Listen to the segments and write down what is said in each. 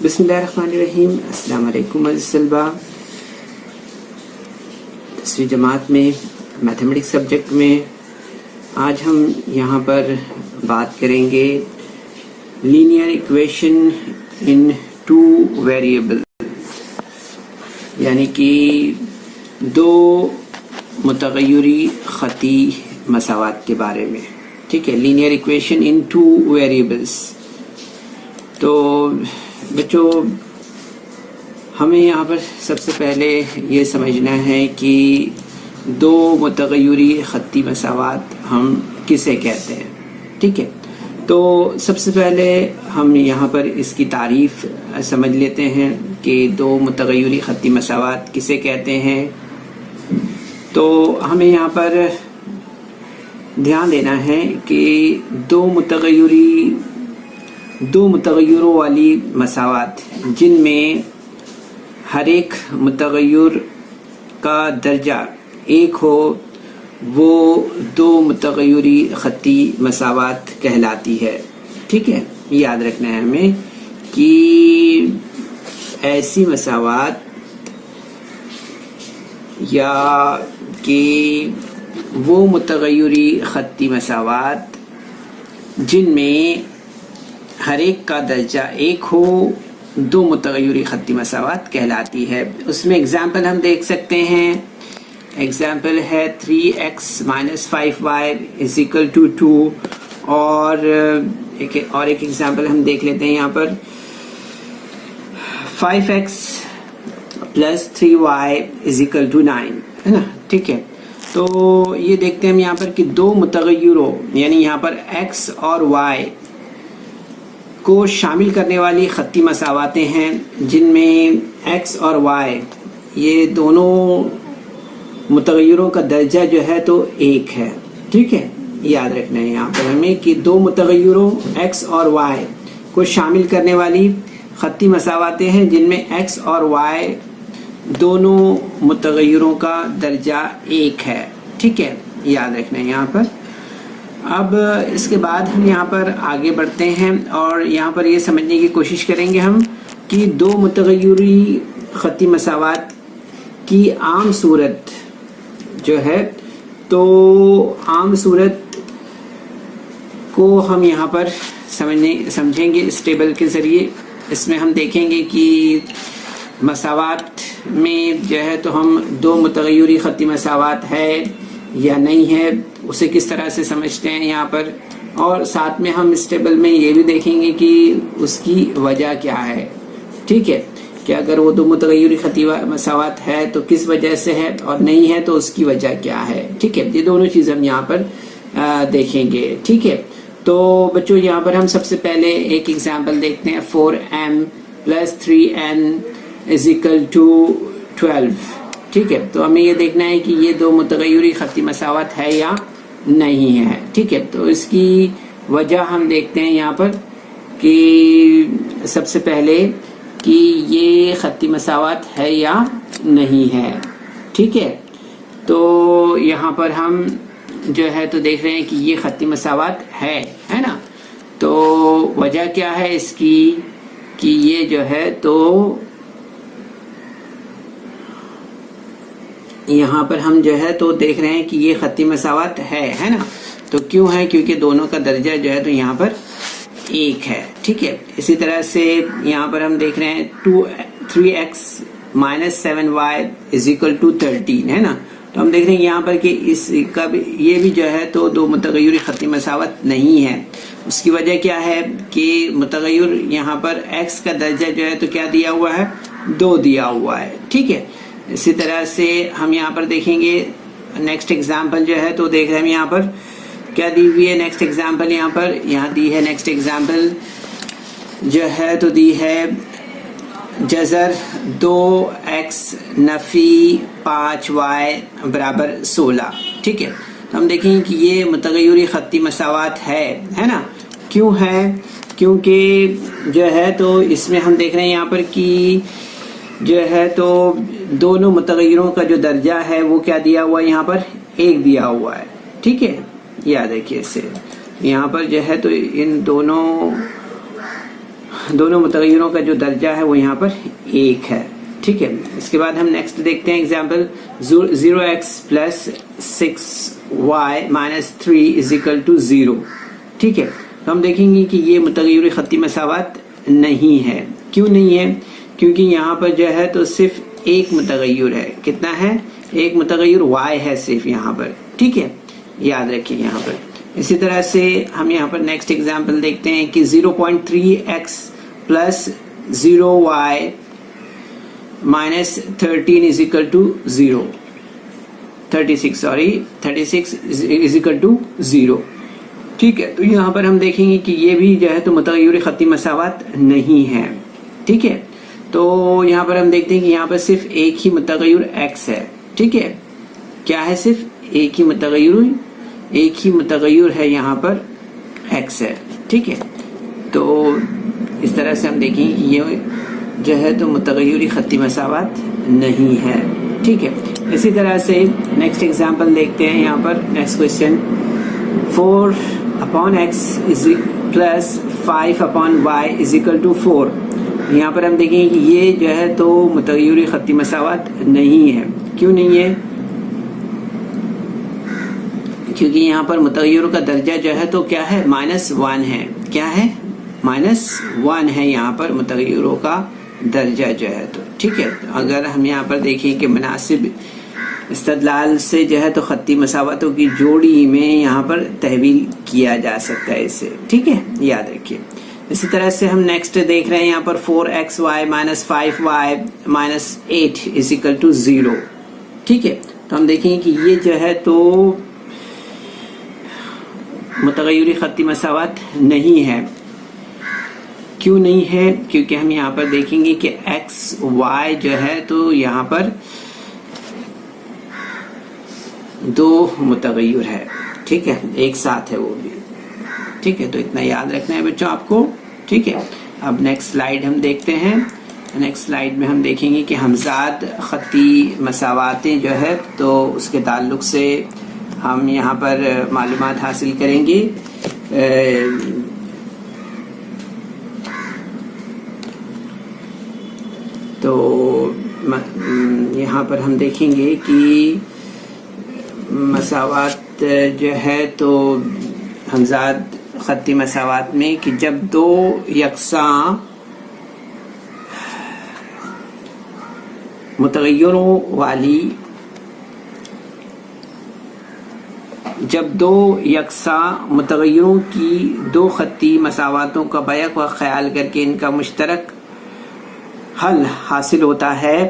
बिस्मिल्लाहिर्रहमानिर्रहीम। अस्सलाम वालेकुम अज़ीज़ तलबा। 10वीं जमात में मैथमेटिक्स सब्जेक्ट में आज हम यहाँ पर बात करेंगे linear equation in two variable, यानी कि दो मुतग़य्यरी ख़ती मसावात के बारे में। ठीक है, linear equation in two variables. तो बच्चों, हमें यहाँ पर सबसे पहले ये समझना है कि दो मुतग़य्यरी ख़ती मसावात हम किसे कहते हैं। ठीक है, तो सबसे पहले हम यहाँ पर इसकी तारीफ़ समझ लेते हैं कि दो मुतग़य्यरी ख़ती मसावात किसे कहते हैं। तो हमें यहाँ पर ध्यान देना है कि दो मुतग़य्यरों वाली मसावात जिनमें हर एक मुतग़य्यर का दर्जा एक हो, वो दो मुतग़य्यरी ख़ती मसावात कहलाती है। ठीक है, याद रखना है हमें कि ऐसी मसावात या कि वो मुतग़य्यरी ख़ती मसावात जिनमें हर एक का दर्जा एक हो, दो मुतग़य्यरी ख़ती मसावात कहलाती है। उसमें एग्जाम्पल हम देख सकते हैं। एग्जाम्पल है 3x - 5y = 2 और एक एग्जाम्पल हम देख लेते हैं यहाँ पर 5x + 3y = 9, है ना। ठीक है, तो ये देखते हैं हम यहाँ पर कि दो मुतग़य्यरों यानी यहाँ पर x और y को शामिल करने वाली ख़ती मसावातें हैं जिनमें x और y ये दोनों मुतग़य्यरों का दर्जा जो है तो एक है। ठीक है, याद रखना है यहाँ पर हमें कि दो मुतग़य्यरों x और y को शामिल करने वाली ख़ती मसावातें हैं जिनमें x और y दोनों मुतग़य्यरों का दर्जा एक है। ठीक है, याद रखना है यहाँ पर। अब इसके बाद हम यहाँ पर आगे बढ़ते हैं और यहाँ पर ये समझने की कोशिश करेंगे हम कि दो मुतग़य्यरी ख़ती मसावात की आम सूरत जो है, तो आम सूरत को हम यहाँ पर समझेंगे इस टेबल के ज़रिए। इसमें हम देखेंगे कि मसावात में जो है तो हम दो मुतग़य्यरी ख़ती मसावात है या नहीं है, उसे किस तरह से समझते हैं यहाँ पर, और साथ में हम इस टेबल में ये भी देखेंगे कि उसकी वजह क्या है। ठीक है, कि अगर वो दो मुतग़य्यरी ख़ती मसावात है तो किस वजह से है, और नहीं है तो उसकी वजह क्या है। ठीक है, ये दोनों चीज़ हम यहाँ पर देखेंगे। ठीक है, तो बच्चों यहाँ पर हम सबसे पहले एक एग्जाम्पल देखते हैं। 4m + 3n = 12। ठीक है, तो हमें ये देखना है कि ये दो मुतग़य्यरी ख़ती मसावात है या नहीं है। ठीक है, तो इसकी वजह हम देखते हैं यहाँ पर कि सबसे पहले कि ये ख़ती मसावात है या नहीं है। ठीक है, तो यहाँ पर हम जो है तो देख रहे हैं कि ये ख़ती मसावात है ना। तो वजह क्या है इसकी कि ये जो है तो यहाँ पर हम जो है तो देख रहे हैं कि ये ख़ती मसावात है ना। तो क्यों है? क्योंकि दोनों का दर्जा जो है तो यहाँ पर एक है। ठीक है, इसी तरह से यहाँ पर हम देख रहे हैं 3x - 7y = 13, है ना। तो हम देख रहे हैं यहाँ पर कि इसका भी ये भी जो है तो दो मुतग़य्यरी ख़ती मसावात नहीं है। उसकी वजह क्या है कि मुतग़य्यर यहाँ पर x का दर्जा जो है तो क्या दिया हुआ है, 2 दिया हुआ है। ठीक है, इसी तरह से हम यहाँ पर देखेंगे नेक्स्ट एग्जाम्पल जो है तो देख रहे हैं यहाँ पर क्या दी हुई है। नेक्स्ट एग्जाम्पल यहाँ दी है। नेक्स्ट एग्जाम्पल जो है तो दी है जज़र 2x नफ़ी 5y = 16। ठीक है, तो हम देखेंगे कि ये मुतग़य्यरी ख़ती मसावात है ना। क्यों है? क्योंकि जो है तो इसमें हम देख रहे हैं यहाँ पर कि जो है तो दोनों मुतग़य्यरों का जो दर्जा है वो क्या दिया हुआ है, यहाँ पर 1 दिया हुआ है। ठीक है, याद रखिए इसे। यहाँ पर जो है तो इन दोनों दोनों मुतग़य्यरों का जो दर्जा है वो यहाँ पर 1 है। ठीक है, इसके बाद हम नेक्स्ट देखते हैं example 0x plus 6y minus 3 is equal to 0। ठीक है, तो हम देखेंगे कि ये मुतग़य्यर ख़त्ती मसावत नहीं है। क्यों नहीं है? क्योंकि यहाँ पर जो है तो सिर्फ एक मुतग़य्यर है। कितना है? एक मुतग़य्यर y है सिर्फ यहाँ पर। ठीक है, याद रखिए यहाँ पर। इसी तरह से हम यहाँ पर नेक्स्ट एग्जाम्पल देखते हैं कि 0.3x plus 0y minus 13 is equal to 0, 36 is equal to 0। ठीक है, तो यहाँ पर हम देखेंगे कि ये भी जो है तो मुतग़य्यर ख़त्ती मसावत नहीं है। ठीक है, तो यहाँ पर हम देखते हैं कि यहाँ पर सिर्फ एक ही मुतग़य्यर x है। ठीक है, क्या है? सिर्फ एक ही मुतग़य्यर है यहाँ पर x है। ठीक है, तो इस तरह से हम देखेंगे कि ये जो है तो मुतग़य्यर ख़त्ती मसावत नहीं है। ठीक है, इसी तरह से नेक्स्ट एग्जांपल देखते हैं। यहाँ पर next question 4/x plus 5/y is equal to 4। यहाँ पर हम देखेंगे कि ये जो है तो मुतग़य्यर ख़त्ती मसावत नहीं है। क्यों नहीं है? क्योंकि यहाँ पर मुतग़य्यर का दर्जा जो है तो क्या है? -1 है। क्या है? -1 है यहाँ पर मुतग़य्यरों का दर्जा जो है तो। ठीक है, अगर हम यहाँ पर देखें कि मुनासिब इस्तदलाल से जो है तो ख़त्ती मसावतों की जोड़ी में यहाँ पर तहवील किया जा सकता है इसे। ठीक है, याद रखिए। इसी तरह से हम नेक्स्ट देख रहे हैं यहाँ पर 4xy minus 5y minus 8 is equal to 0। ठीक है, तो हम देखेंगे कि ये जो है तो मुतग़य्यर ख़त्ती मसावत नहीं है। क्यों नहीं है? क्योंकि हम यहाँ पर देखेंगे कि x y जो है तो यहाँ पर दो मुतग़य्यर है। ठीक है, एक साथ है वो भी। ठीक है, तो इतना याद रखना है बच्चों आपको। ठीक है, अब नेक्स्ट स्लाइड हम देखते हैं। नेक्स्ट स्लाइड में हम देखेंगे कि हमज़ाद ख़त्ती मसावातें जो है तो उसके ताल्लुक से हम यहाँ पर मालूमात हासिल करेंगे। तो यहाँ पर हम देखेंगे कि मसावात जो है तो हमज़ाद ख़त्ती मसावात में कि जब दो यकसां मुतग़य्यरों वाली जब दो यकसां मुतग़य्यरों की दो ख़त्ती मसावातों का बैक व ख्याल करके इनका मुश्तरक हल हासिल होता है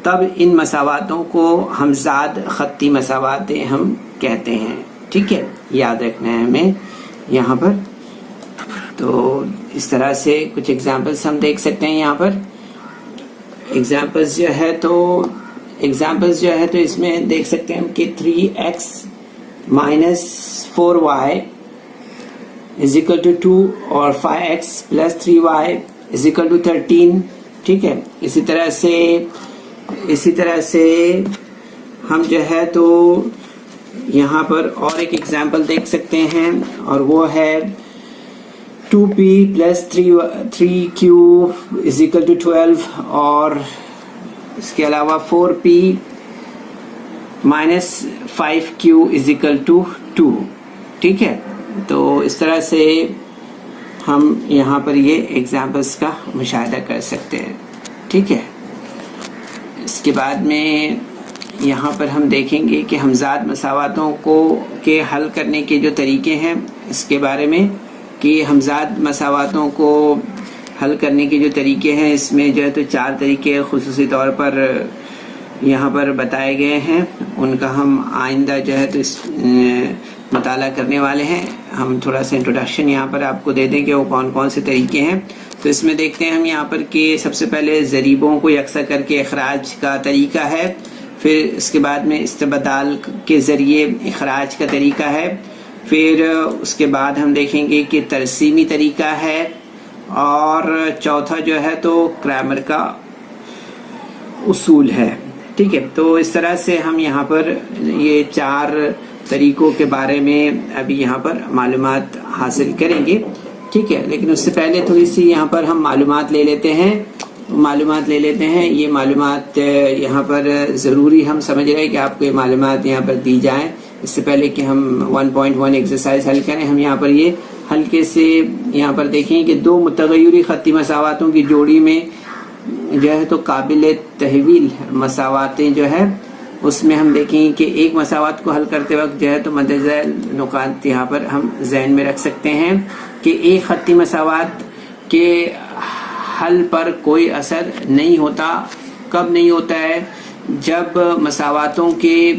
तब इन मसावातों को हमज़ाद ख़त्ती मसावातें हम कहते हैं। ठीक है, याद रखना है हमें यहाँ पर। तो इस तरह से कुछ एग्जांपल्स हम देख सकते हैं। यहाँ पर एग्जांपल्स जो है तो इसमें देख सकते हैं कि 3x minus 4y is equal to 2 और 5x plus 3y is equal to 13। ठीक है, इसी तरह से हम जो है तो यहाँ पर और एक एग्जांपल देख सकते हैं और वो है 2p plus 3q is equal to 12 और इसके अलावा 4p minus 5q is equal to 2। ठीक है, तो इस तरह से हम यहाँ पर ये एग्जांपल्स का मुशाहिदा कर सकते हैं। ठीक है, इसके बाद में यहाँ पर हम देखेंगे कि हमज़ाद मसावातों को के हल करने के जो तरीके हैं इसके बारे में कि हमज़ाद मसावातों को हल करने के जो तरीके हैं इसमें जो है तो 4 तरीके खुसूसी तौर पर यहाँ पर बताए गए हैं। उनका हम आइंदा जो है तो इस मुताला करने वाले हैं। हम थोड़ा सा इंट्रोडक्शन यहाँ पर आपको दे दें कि वो कौन कौन से तरीके हैं। तो इसमें देखते हैं हम यहाँ पर कि सबसे पहले ज़रीबों को यकसा करके इखराज का तरीका है, फिर इसके बाद में इस्तेबदाल के ज़रिए इखराज का तरीका है, फिर उसके बाद हम देखेंगे कि तरसीमी तरीका है और चौथा जो है तो ग्रामर का उसूल है। ठीक है, तो इस तरह से हम यहाँ पर ये 4 तरीकों के बारे में अभी यहाँ पर मालूमात हासिल करेंगे। ٹھیک ہے. لیکن اس سے پہلے تھوڑی سی یہاں پر ہم معلومات لے لیتے ہیں. یہ معلومات یہاں پر ضروری ہم سمجھ رہے ہیں کہ آپ کو یہ معلومات یہاں پر دی جائیں. اس سے پہلے کہ ہم 1.1 ایکسرسائز حل کریں، ہم یہاں پر یہ ہلکے سے یہاں پر دیکھیں کہ دو متغیری خطی مساواتوں کی جوڑی میں جو ہے تو قابل تحویل مساواتیں جو ہے اس میں ہم دیکھیں کہ ایک مساوات کو حل کرتے وقت جو ہے تو مندرجہ نقاط یہاں پر ہم ذہن میں رکھ سکتے ہیں کہ ایک خطی مساوات کے حل پر کوئی اثر نہیں ہوتا. کب نہیں ہوتا ہے؟ جب مساواتوں کے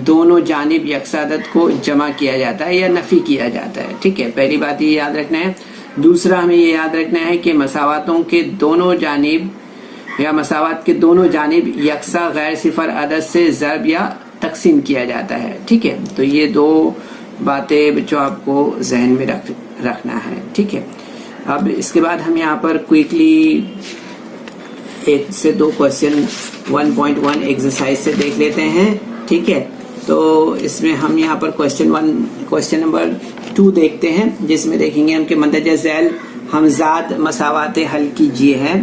دونوں جانب یکساں عدد کو جمع کیا جاتا ہے یا نفی کیا جاتا ہے. ٹھیک ہے، پہلی بات یہ یاد رکھنا ہے. دوسرا ہمیں یہ یاد رکھنا ہے کہ مساواتوں کے دونوں جانب یا مساوات کے دونوں جانب یکساں غیر صفر عدد سے ضرب یا تقسیم کیا جاتا ہے. ٹھیک ہے، تو یہ دو باتیں بچوں آپ کو ذہن میں رکھنا ہے. ٹھیک ہے، اب اس کے بعد ہم یہاں پر کوئکلی ایک سے دو کوشچن 1.1 ایکسرسائز سے دیکھ لیتے ہیں. ٹھیک ہے، تو اس میں ہم یہاں پر کوشچن نمبر 2 دیکھتے ہیں، جس میں دیکھیں گے ہم کہ مندرجہ ذیل ہمزاد مساوات حل کیجیے ہے.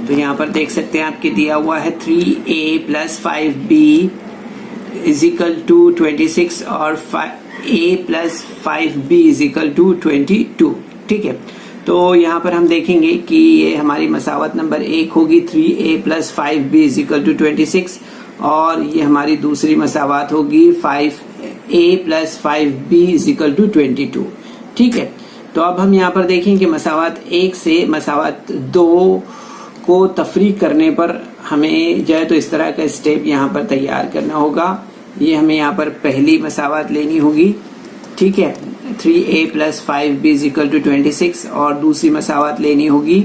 تو یہاں پر دیکھ سکتے ہیں آپ کے دیا ہوا ہے 3a + 5b = 26 اور a + 5b = 22. ٹھیک ہے، تو یہاں پر ہم دیکھیں گے کہ یہ ہماری مساوات نمبر 1 ہوگی 3a + 5b = 26 اور یہ ہماری دوسری مساوات ہوگی 5a + 5b = 22. ٹھیک ہے، تو اب ہم یہاں پر دیکھیں کہ مساوات 1 سے مساوات 2 کو تفریق کرنے پر ہمیں جو ہے تو اس طرح کا اسٹیپ یہاں پر تیار کرنا ہوگا. یہ ہمیں یہاں پر پہلی مساوات لینی ہوگی. ٹھیک ہے، 3a + 5b = 26 اور دوسری مساوات لینی ہوگی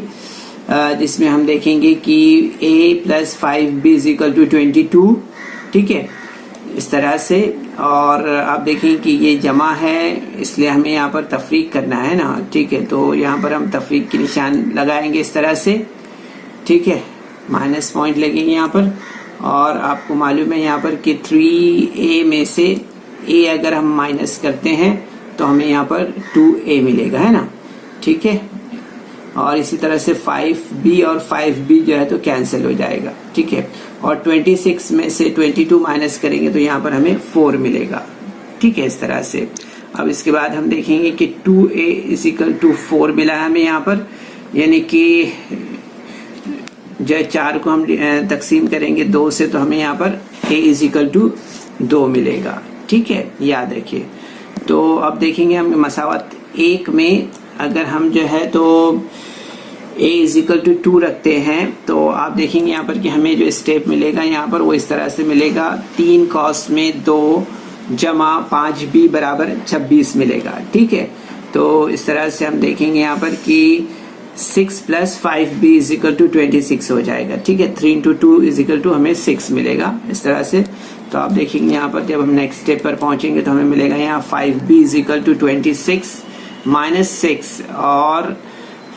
جس میں ہم دیکھیں گے کہ a + 5b = 22. ٹھیک ہے، اس طرح سے. اور آپ دیکھیں کہ یہ جمع ہے اس لیے ہمیں یہاں پر تفریق کرنا ہے نا. ٹھیک ہے، تو یہاں پر ہم تفریق کی نشان لگائیں گے اس طرح سے. ٹھیک ہے، مائنس پوائنٹ لگیں گے یہاں پر. اور آپ کو معلوم ہے یہاں پر کہ 3a میں سے a اگر ہم مائنس کرتے ہیں تو ہمیں یہاں پر 2a ملے گا، ہے نا. ٹھیک ہے، اور اسی طرح سے 5b اور 5b جو ہے تو کینسل ہو جائے گا. ٹھیک ہے، اور 26 میں سے 22 مائنس کریں گے تو یہاں پر ہمیں 4 ملے گا. ٹھیک ہے، اس طرح سے. اب اس کے بعد ہم دیکھیں گے کہ 2a = 4 ملا ہے ہمیں یہاں پر، یعنی کہ جو 4 کو ہم تقسیم کریں گے 2 سے تو ہمیں یہاں پر a = 2 ملے گا. ٹھیک ہے، یاد رکھیے. تو اب دیکھیں گے ہم مساوات 1 میں اگر ہم جو ہے تو a = 2 رکھتے ہیں تو آپ دیکھیں گے یہاں پر کہ ہمیں جو اسٹیپ ملے گا یہاں پر وہ اس طرح سے ملے گا 3 cos میں 2 جمع 5b = 26 ملے گا. ٹھیک ہے، تو اس طرح سے ہم دیکھیں گے یہاں پر کہ 6 + 5b = 26 ہو جائے گا. ٹھیک ہے، 3 × 2 = ہمیں 6 ملے گا اس طرح سے. تو آپ دیکھیں گے یہاں پر جب ہم نیکسٹ اسٹیپ پر پہنچیں گے تو ہمیں ملے گا یہاں 5b = 26 - 6 اور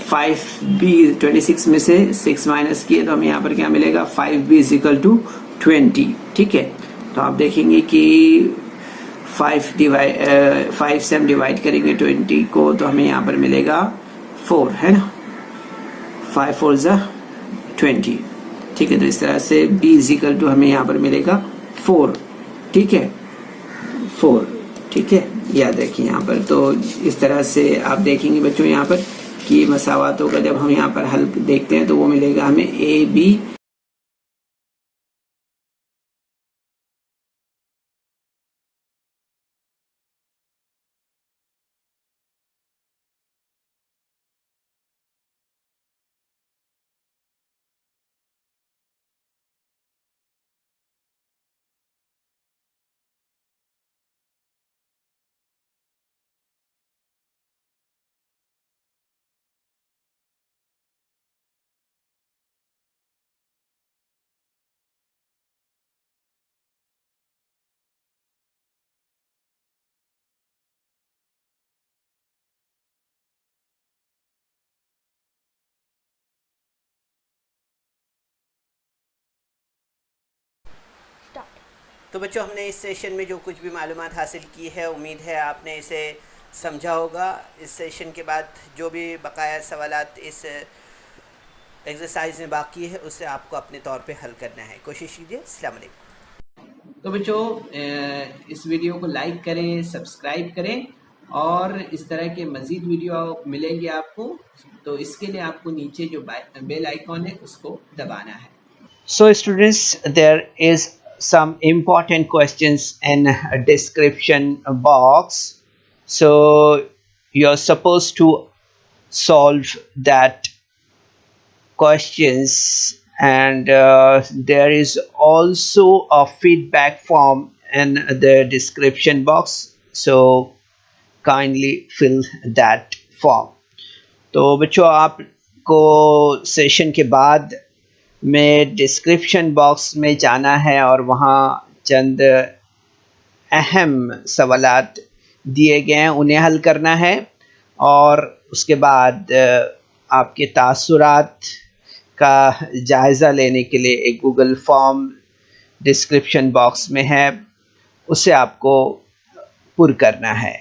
5b 26 میں سے 6 مائنس کیے تو ہمیں یہاں پر کیا ملے گا 5b = 20. ٹھیک ہے، تو آپ دیکھیں گے کہ 5 سے ہم ڈیوائڈ کریں گے 20 کو تو ہمیں یہاں پر ملے گا 4، ہے نا. 5 × 4 = 20. ٹھیک ہے، تو اس طرح سے b = ہمیں یہاں پر ملے گا 4. ٹھیک ہے، 4. ٹھیک ہے، یاد رکھیں یہاں پر. تو اس طرح سے آپ دیکھیں گے بچوں یہاں پر کہ مساواتوں کا جب ہم یہاں پر حل دیکھتے ہیں تو وہ ملے گا ہمیں a b. تو بچوں ہم نے اس سیشن میں جو کچھ بھی معلومات حاصل کی ہے امید ہے آپ نے اسے سمجھا ہوگا. اس سیشن کے بعد جو بھی بقایا سوالات اس ایکسرسائز میں باقی ہے اسے آپ کو اپنے طور پہ حل کرنا ہے. کوشش کیجیے. السلام علیکم. تو بچوں اس ویڈیو کو لائک کریں، سبسکرائب کریں، اور اس طرح کے مزید ویڈیو ملیں گے آپ کو. تو اس کے لیے آپ کو نیچے جو بیل آئیکن ہے اس کو دبانا ہے. So students, there is some important questions in a description box. So you're supposed to solve that questions, and there is also a feedback form in the description box. So kindly fill that form. تو بچوں آپ کو session کے بعد میں description box میں جانا ہے اور وہاں چند اہم سوالات دیے گئے ہیں انہیں حل کرنا ہے، اور اس کے بعد آپ کے تاثرات کا جائزہ لینے کے لیے ایک گوگل فارم ڈسکرپشن باکس میں ہے، اسے آپ کو پر کرنا ہے.